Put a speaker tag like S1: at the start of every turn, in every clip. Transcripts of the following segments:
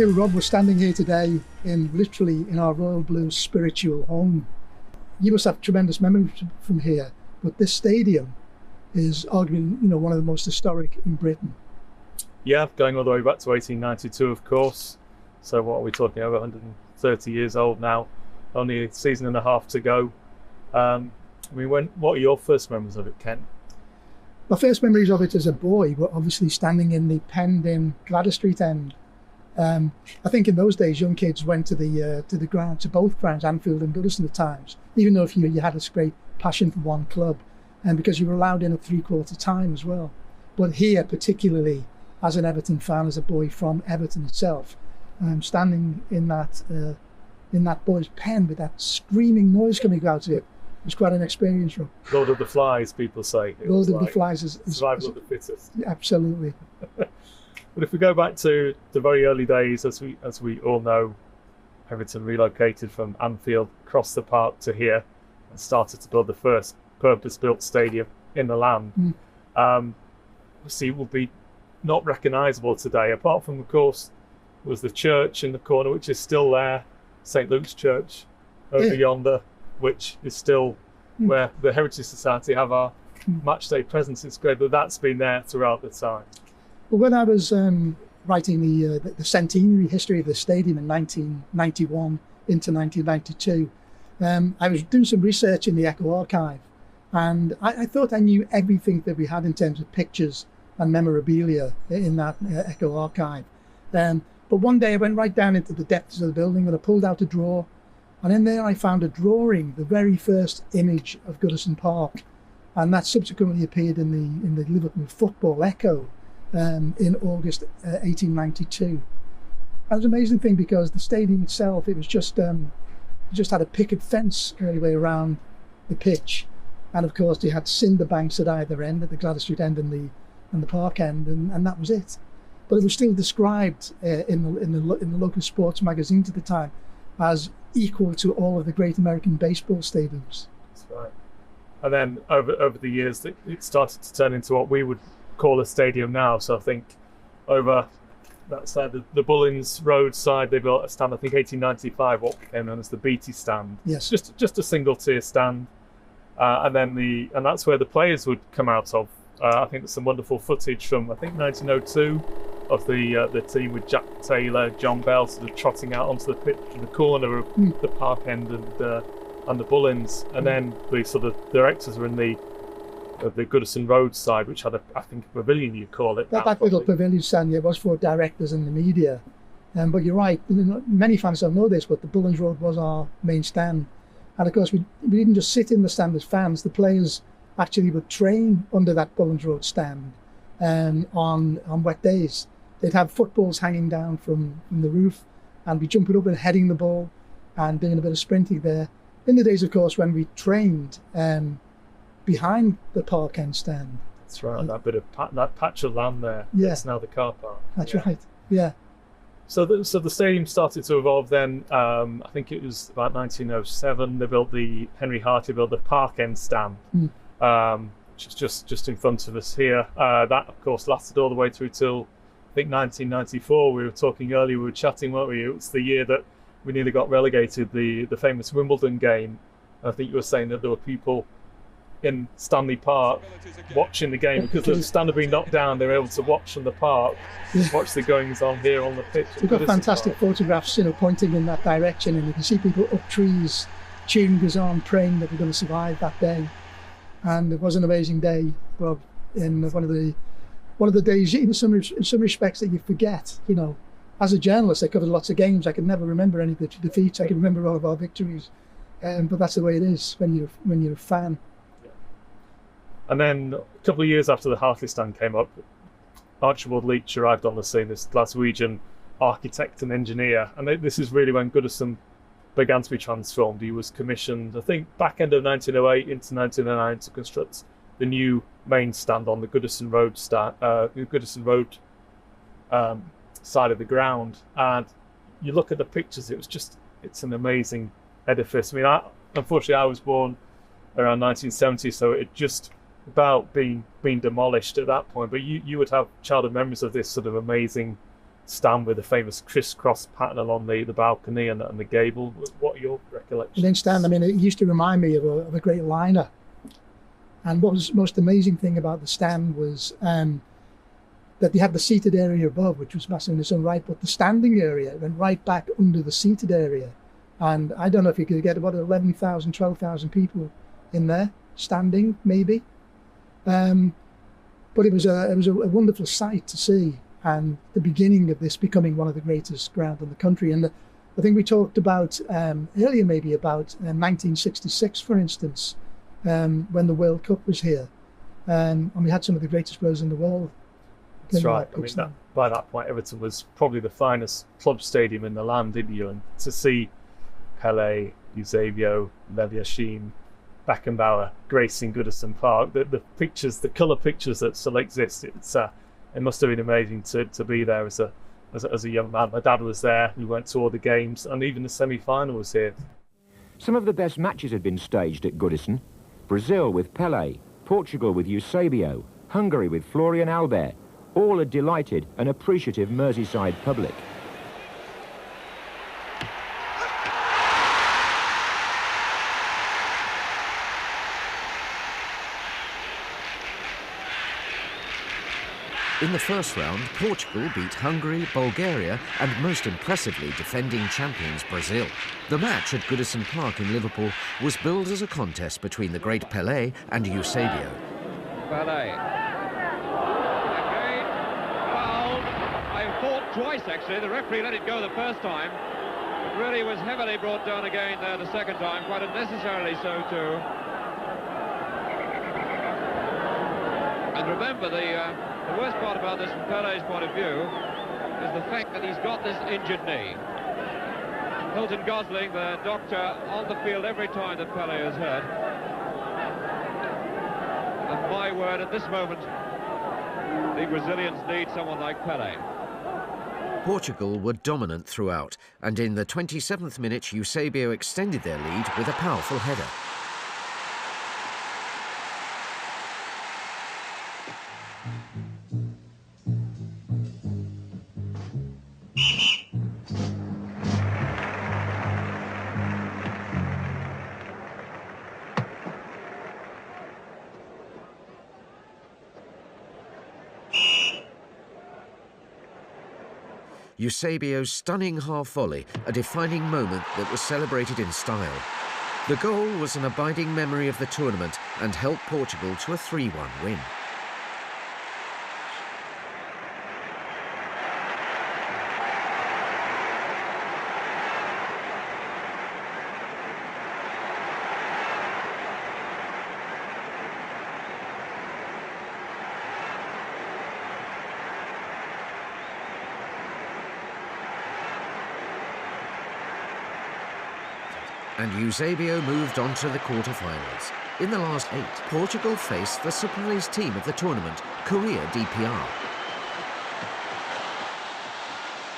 S1: Okay, Rob, we're standing here today literally in our Royal Blues spiritual home. You must have tremendous memories from here, but this stadium is arguably, one of the most historic in Britain.
S2: Yeah, going all the way back to 1892, of course. So what are we talking about? 130 years old now. Only a season and a half to go. What are your first memories of it, Ken?
S1: My first memories of it as a boy were obviously standing in the penned in Gladys Street end. I think in those days, young kids went to the ground, to both grounds, Anfield and Goodison at times, even though if you had this great passion for one club, and because you were allowed in at 3/4 time as well. But here, particularly as an Everton fan, as a boy from Everton itself, standing in that boy's pen with that screaming noise coming out of it was quite an experience. Rob.
S2: Lord of the Flies, people say.
S1: Lord of the Flies is
S2: survival of the fittest.
S1: Absolutely.
S2: But if we go back to the very early days, as we all know, Everton relocated from Anfield across the park to here and started to build the first purpose-built stadium in the land. Obviously, it will be not recognisable today, apart from, of course, was the church in the corner, which is still there, St Luke's Church over yonder, which is still where the Heritage Society have our matchday presence. It's great, but that's been there throughout the time.
S1: Well, when I was writing the centenary history of the stadium in 1991 into 1992, I was doing some research in the Echo Archive, and I thought I knew everything that we had in terms of pictures and memorabilia in that Echo Archive. But one day I went right down into the depths of the building and I pulled out a drawer, and in there I found a drawing, the very first image of Goodison Park, and that subsequently appeared in the Liverpool Football Echo in August 1892. And it was an amazing thing because the stadium itself, it was just had a picket fence all the way around the pitch, and of course you had cinder banks at either end, at the Gladys Street end and the park end, and that was it. But it was still described in the local sports magazines at the time as equal to all of the great American baseball stadiums.
S2: That's right. And then over the years, it started to turn into what we would call a stadium now. So I think over that side, the Bullins Road side, they built a stand, I think 1895, what became known as the Beatty stand.
S1: Yes.
S2: Just a single tier stand. And that's where the players would come out of. I think there's some wonderful footage from, I think, 1902 of the team with Jack Taylor, John Bell sort of trotting out onto the pitch in the corner of the park end and the Bullins. And then the sort of directors were in the Goodison Road side, which had I think a pavilion, you call it.
S1: That little pavilion stand, was for directors and the media. But you're right, many fans don't know this, but the Bullins Road was our main stand. And of course, we didn't just sit in the stand as fans. The players actually would train under that Bullins Road stand on wet days. They'd have footballs hanging down from the roof and be jumping up and heading the ball and doing a bit of sprinting there. In the days, of course, when we trained behind the park end stand.
S2: That's right, that patch of land there.
S1: Yeah.
S2: It's now the car park.
S1: That's right, yeah.
S2: So the stadium started to evolve then. I think it was about 1907. They built Henry Hartley built the park end stand, which is just in front of us here. That, of course, lasted all the way through till, I think, 1994. We were talking earlier, we were chatting, weren't we? It was the year that we nearly got relegated, the famous Wimbledon game. I think you were saying that there were people in Stanley Park watching the game because the stand had been knocked down. They were able to watch from the park, watch the goings on here on the pitch.
S1: We've got fantastic photographs, pointing in that direction, and you can see people up trees cheering us on, praying that we're going to survive that day. And it was an amazing day, Rob. In one of the days, in some respects, that you forget. As a journalist, I covered lots of games. I could never remember any of the defeats. I can remember all of our victories, but that's the way it is when you're a fan.
S2: And then a couple of years after the Hartley stand came up, Archibald Leach arrived on the scene, this Glaswegian architect and engineer. And this is really when Goodison began to be transformed. He was commissioned, I think, back end of 1908 into 1909 to construct the new main stand on the Goodison Road side of the ground. And you look at the pictures, it's an amazing edifice. I mean, unfortunately, I was born around 1970, so it just about being demolished at that point, but you would have childhood memories of this sort of amazing stand with the famous crisscross pattern along the balcony and the gable. What are your recollections?
S1: The main stand, I mean, it used to remind me of a great liner. And what was the most amazing thing about the stand was that they had the seated area above, which was massive in its own right, but the standing area went right back under the seated area. And I don't know if you could get about 11,000, 12,000 people in there, standing maybe. But it was a wonderful sight to see, and the beginning of this becoming one of the greatest grounds in the country. And I think we talked about earlier maybe about 1966, for instance, when the World Cup was here, and we had some of the greatest players in the world.
S2: That's right. I mean, by that point, Everton was probably the finest club stadium in the land, didn't you? And to see Pelé, Eusebio, Lev Yashin, Beckenbauer gracing Goodison Park, the pictures, the colour pictures that still exist, it must have been amazing to be there as a young man. My dad was there. We went to all the games, and even the semi-final was here.
S3: Some of the best matches had been staged at Goodison. Brazil with Pelé, Portugal with Eusebio, Hungary with Florian Albert, all a delighted and appreciative Merseyside public.
S4: In the first round, Portugal beat Hungary, Bulgaria and most impressively defending champions Brazil. The match at Goodison Park in Liverpool was billed as a contest between the great Pelé and Eusebio.
S5: Pelé. Again, fouled. I thought twice actually. The referee let it go the first time. It really was heavily brought down again there the second time, quite unnecessarily so too. And remember, the worst part about this from Pelé's point of view is the fact that he's got this injured knee. Hilton Gosling, the doctor, on the field every time that Pelé is hurt. And my word, at this moment, the Brazilians need someone like Pelé.
S4: Portugal were dominant throughout, and in the 27th minute, Eusebio extended their lead with a powerful header. Eusebio's stunning half-volley, a defining moment that was celebrated in style. The goal was an abiding memory of the tournament and helped Portugal to a 3-1 win. And Eusebio moved on to the quarter-finals. In the last 8, Portugal faced the surprise team of the tournament, Korea DPR.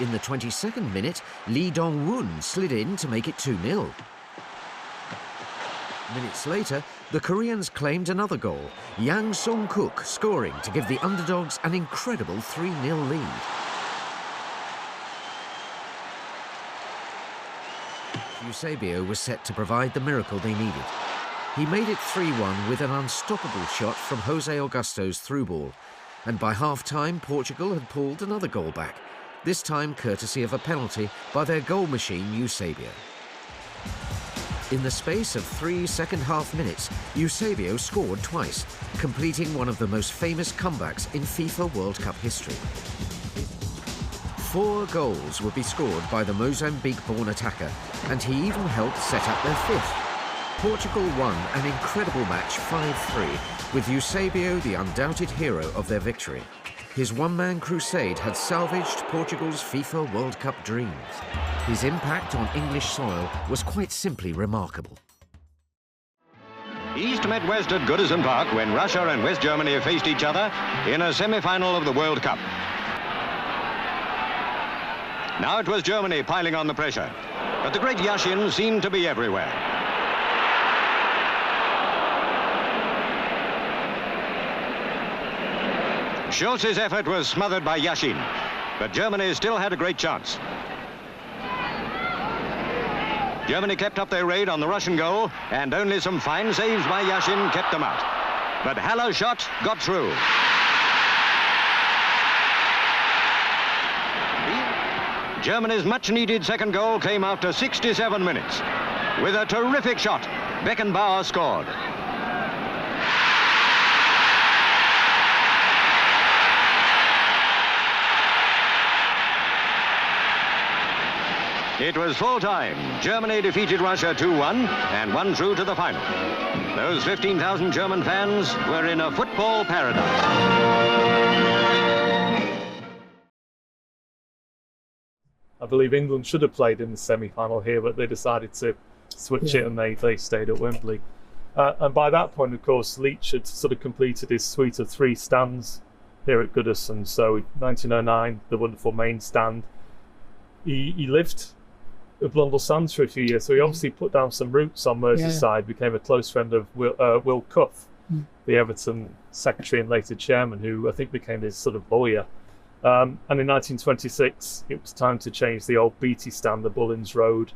S4: In the 22nd minute, Lee Dong-woon slid in to make it 2-0. Minutes later, the Koreans claimed another goal, Yang Sung-kook scoring to give the underdogs an incredible 3-0 lead. Eusebio was set to provide the miracle they needed. He made it 3-1 with an unstoppable shot from Jose Augusto's through ball. And by half-time, Portugal had pulled another goal back, this time courtesy of a penalty by their goal machine, Eusebio. In the space of 3 second-half minutes, Eusebio scored twice, completing one of the most famous comebacks in FIFA World Cup history. 4 goals would be scored by the Mozambique-born attacker, and he even helped set up their 5th. Portugal won an incredible match 5-3, with Eusebio the undoubted hero of their victory. His one-man crusade had salvaged Portugal's FIFA World Cup dreams. His impact on English soil was quite simply remarkable.
S6: East met West at Goodison Park when Russia and West Germany faced each other in a semi-final of the World Cup. Now it was Germany piling on the pressure, but the great Yashin seemed to be everywhere. Schultz's effort was smothered by Yashin. but Germany still had a great chance. Germany kept up their raid on the Russian goal, and only some fine saves by Yashin kept them out. But Haller's shot got through. Germany's much-needed second goal came after 67 minutes. With a terrific shot, Beckenbauer scored. It was full time. Germany defeated Russia 2-1 and won through to the final. Those 15,000 German fans were in a football paradise.
S2: I believe England should have played in the semi-final here, but they decided to switch it, and they stayed at Wembley. And by that point, of course, Leach had sort of completed his suite of 3 stands here at Goodison. So 1909, the wonderful main stand. He lived at Blundell Sands for a few years, so he obviously put down some roots on Merseyside, became a close friend of Will Cuff, the Everton secretary and later chairman, who I think became his sort of lawyer. And in 1926, it was time to change the old Beatty stand, the Bullins Road,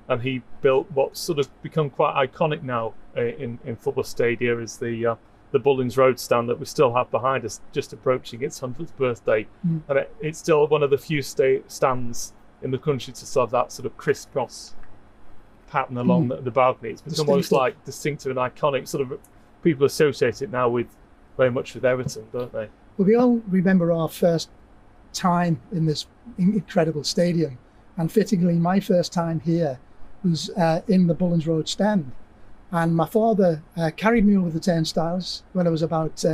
S2: and he built what's sort of become quite iconic now in football stadia is the Bullins Road stand that we still have behind us, just approaching its 100th birthday. And it's still one of the few stands in the country to sort of that sort of crisscross pattern along the balcony. It's become almost like distinctive and iconic. Sort of people associate it now with very much with Everton, don't they?
S1: Well, we all remember our first time in this incredible stadium, and fittingly, my first time here was in the Bullins Road stand. And my father carried me over the turnstiles when I was about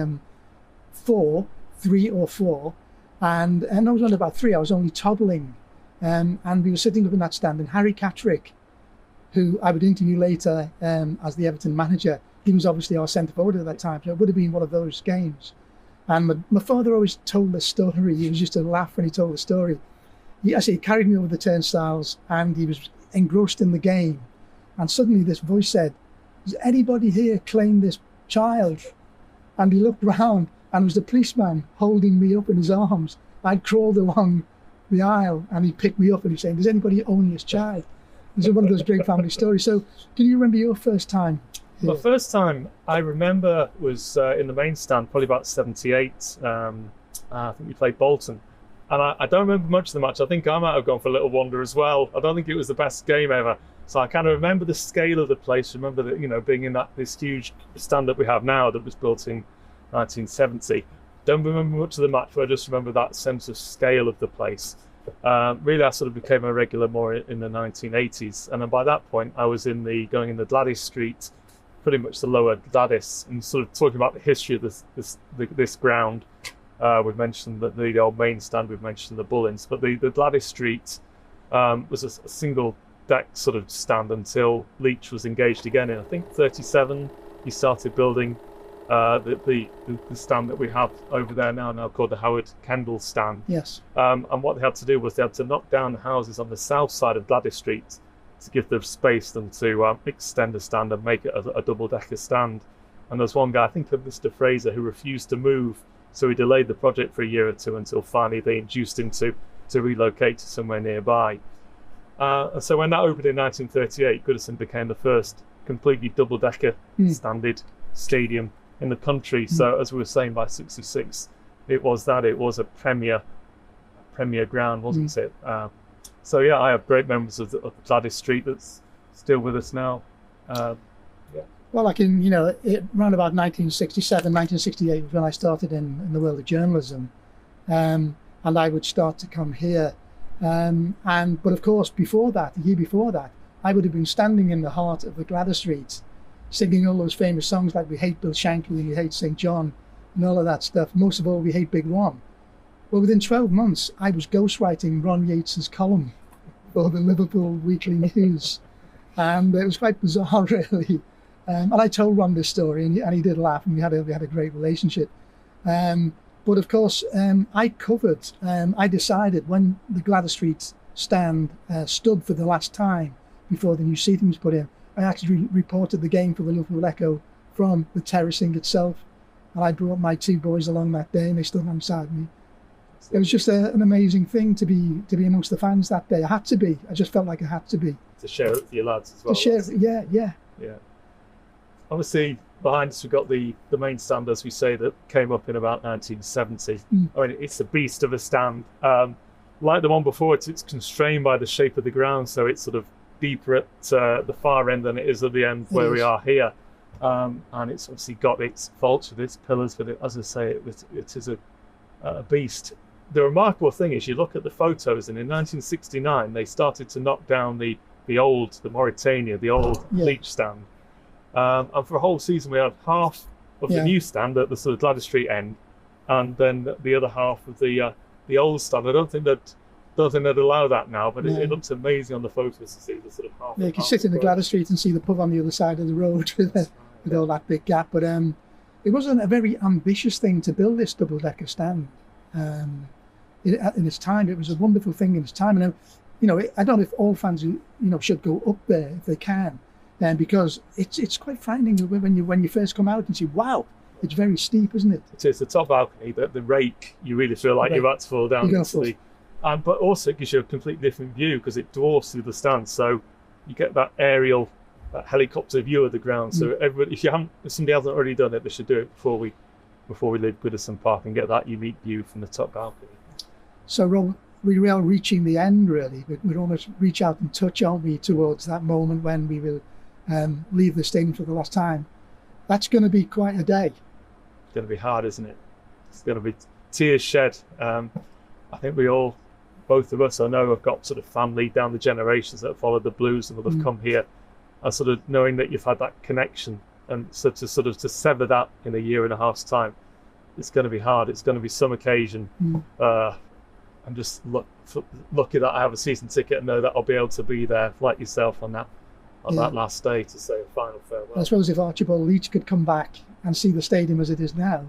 S1: 3 or 4, and I was only about 3. I was only toddling. And we were sitting up in that stand, and Harry Catterick, who I would interview later as the Everton manager, he was obviously our centre forward at that time, so it would have been one of those games. And my father always told the story. He was just a laugh when he told the story. He carried me over the turnstiles, and he was engrossed in the game. And suddenly this voice said, "Does anybody here claim this child?" And he looked round, and it was the policeman holding me up in his arms. I'd crawled along the aisle, and he picked me up and he was saying, "Does anybody own this child?" This is one of those great family stories. So can you remember your first time here?
S2: My first time I remember was in the main stand, probably about 78. I think we played Bolton, and I don't remember much of the match. I think I might have gone for a little wander as well. I don't think it was the best game ever, so I kind of remember the scale of the place, remember that, you know, being in this huge stand that we have now that was built in 1970. Don't remember much of the match, but I just remember that sense of scale of the place. Really, I sort of became a regular more in the 1980s, and then by that point, I was going in the Gladys Street, pretty much the lower Gladys, and sort of talking about the history of this ground. We've mentioned the old main stand, we've mentioned the Bullins, but the Gladys Street was a single deck sort of stand until Leach was engaged again in, I think, 37. He started building the stand that we have over there now called the Howard Kendall stand.
S1: Yes.
S2: And what they had to do was they had to knock down the houses on the south side of Gladys Street to give them space to extend the stand and make it a double-decker stand. And there was one guy, I think of Mr. Fraser, who refused to move, so he delayed the project for a year or two until finally they induced him to relocate to somewhere nearby. And so when that opened in 1938, Goodison became the first completely double-decker standard stadium in the country. So as we were saying, by 66, it was a premier ground, wasn't it? So yeah, I have great memories of the Gladys Street that's still with us now.
S1: Well, around about 1967, 1968 was when I started in the world of journalism, and I would start to come here. But of course, before that, the year before that, I would have been standing in the heart of the Gladys Street, singing all those famous songs like "We Hate Bill Shankly" and "We Hate St. John" and all of that stuff. Most of all, "We Hate Big Ron." Well, within 12 months, I was ghostwriting Ron Yates's column for the Liverpool Weekly News, and it was quite bizarre, really. And I told Ron this story, and he did laugh, and we had a great relationship. But of course, I decided when the Gladys Street stand stood for the last time before the new seating was put in, I actually reported the game for the Liverpool Echo from the terracing itself. And I brought my 2 boys along that day, and they stood alongside me. it was just an amazing thing to be amongst the fans that day. I had to be. I just felt like I had to be.
S2: To share it with your lads as well.
S1: To share it, yeah.
S2: Obviously, behind us we've got the main stand, as we say, that came up in about 1970. I mean, it's a beast of a stand. Like the one before, it's constrained by the shape of the ground, so it's sort of deeper at the far end than it is at the end where we are here. And it's obviously got its faults with its pillars, but as I say, it is a beast. The remarkable thing is, you look at the photos, and in 1969 they started to knock down the Mauritania, the old Leach stand. And for a whole season we had half of the new stand at the sort of Gladys Street end, and then the other half of the old stand. I don't think they'd allow that now, but it looks amazing on the photos to see the sort of half.
S1: Yeah, you can sit in the Gladys Street and see the pub on the other side of the road with all that big gap. But it wasn't a very ambitious thing to build this double-decker stand. In its time, it was a wonderful thing in its time. And I don't know if all fans should go up there if they can, because it's quite frightening when you first come out and see, wow, it's very steep, isn't it?
S2: It is. The top balcony, but the rake, you really feel like you're about to fall down into the. But also it gives you a completely different view because it dwarfs through the stand, so you get that aerial, that helicopter view of the ground. So everybody, if somebody hasn't already done it, they should do it before we leave Goodison Park and get that unique view from the top balcony.
S1: So Rob, we are reaching the end really. We'd almost reach out and touch, aren't we, towards that moment when we will leave the stadium for the last time. That's going to be quite a day.
S2: It's going to be hard, isn't it? It's going to be tears shed. I think both of us, I know, have got sort of family down the generations that have followed the Blues and will have come here, and sort of knowing that you've had that connection, and so to sever that in a year and a half's time, it's going to be hard. It's going to be some occasion. I'm just lucky that I have a season ticket and know that I'll be able to be there, like yourself, on that last day to say a final farewell. I
S1: suppose if Archibald Leach could come back and see the stadium as it is now,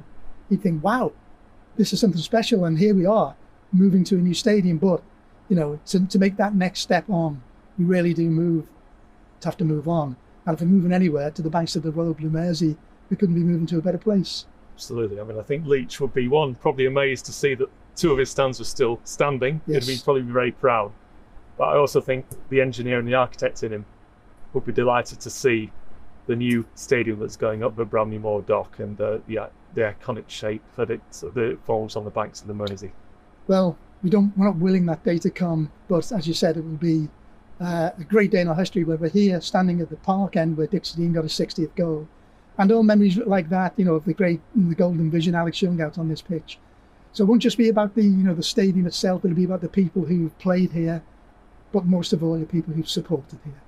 S1: he'd think, wow, this is something special, and here we are moving to a new stadium. But to make that next step on, we really do have to move on. And if we're moving anywhere to the banks of the Royal Blue Mersey, we couldn't be moving to a better place.
S2: Absolutely. I mean, I think Leach would be probably amazed to see that two of his stands were still standing. He'd probably be very proud. But I also think the engineer and the architect in him would be delighted to see the new stadium that's going up the Bramley Moor dock, and the iconic shape that it forms on the banks of the Mersey.
S1: Well, we're not willing that day to come, but as you said, it will be a great day in our history where we're here standing at the park end where Dixie Dean got his 60th goal, and all memories like that, of the golden vision, Alex Young out on this pitch. So it won't just be about the stadium itself, it'll be about the people who've played here, but most of all the people who've supported here.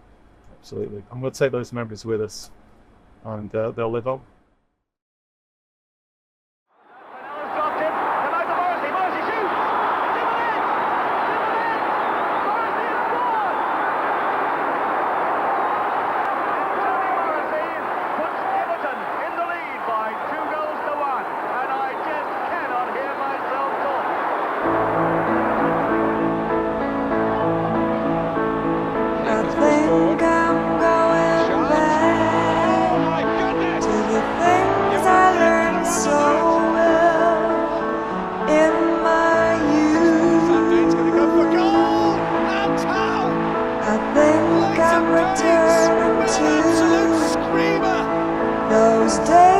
S2: Absolutely, and we'll take those memories with us, and they'll live on.
S7: Those days